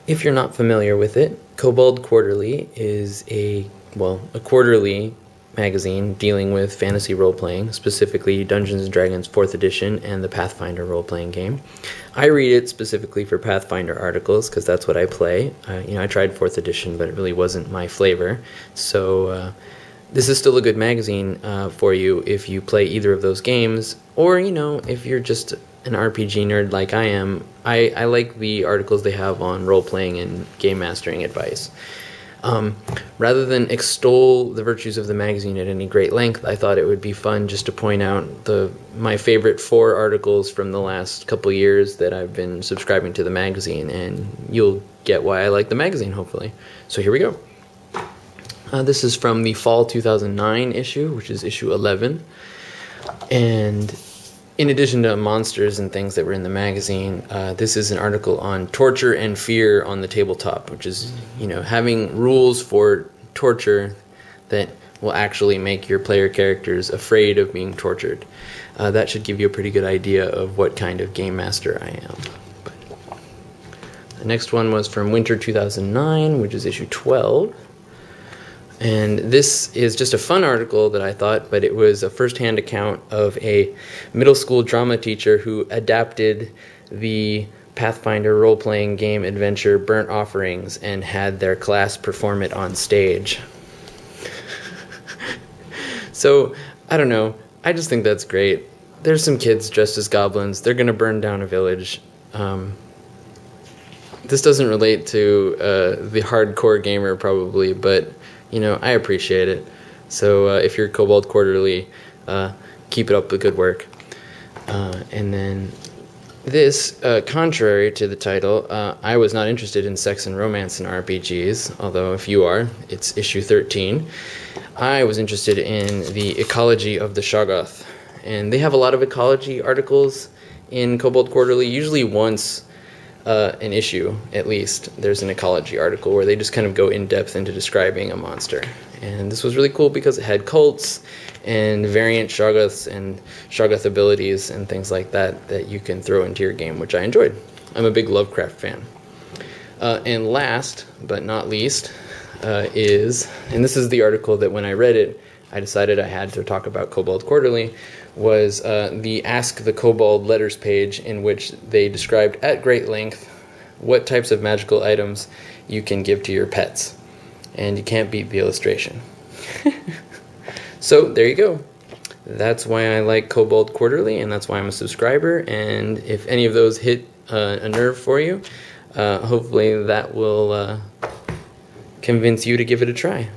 If you're not familiar with it, Kobold Quarterly is a quarterly magazine dealing with fantasy role-playing, specifically Dungeons & Dragons 4th edition and the Pathfinder role-playing game. I read it specifically for Pathfinder articles because that's what I play. I tried 4th edition, but it really wasn't my flavor. So this is still a good magazine for you if you play either of those games, or if you're just an RPG nerd like I am. I like the articles they have on role-playing and game mastering advice. Rather than extol the virtues of the magazine at any great length, I thought it would be fun just to point out my favorite 4 articles from the last couple years that I've been subscribing to the magazine, and you'll get why I like the magazine, hopefully. So here we go. This is from the fall 2009 issue, which is issue 11. And in addition to monsters and things that were in the magazine, this is an article on torture and fear on the tabletop, which is, having rules for torture that will actually make your player characters afraid of being tortured. That should give you a pretty good idea of what kind of game master I am. The next one was from winter 2009, which is issue 12. And this is just a fun article that I thought, but it was a first-hand account of a middle school drama teacher who adapted the Pathfinder role-playing game adventure Burnt Offerings and had their class perform it on stage. So, I don't know. I just think that's great. There's some kids dressed as goblins. They're going to burn down a village. This doesn't relate to the hardcore gamer probably, but I appreciate it. So if you're Kobold Quarterly, keep it up with good work. And then this, contrary to the title, I was not interested in sex and romance in RPGs, although if you are, it's issue 13. I was interested in the ecology of the Shoggoth. And they have a lot of ecology articles in Kobold Quarterly, usually once an issue, at least, there's an ecology article where they just kind of go in depth into describing a monster. And this was really cool because it had cults and variant Shoggoths and Shoggoth abilities and things like that you can throw into your game, which I enjoyed. I'm a big Lovecraft fan. And last but not least and this is the article that when I read it, I decided I had to talk about Kobold Quarterly, was the Ask the Kobold letters page, in which they described at great length what types of magical items you can give to your pets. And you can't beat the illustration. So there you go. That's why I like Kobold Quarterly, and that's why I'm a subscriber. And if any of those hit a nerve for you, hopefully that will convince you to give it a try.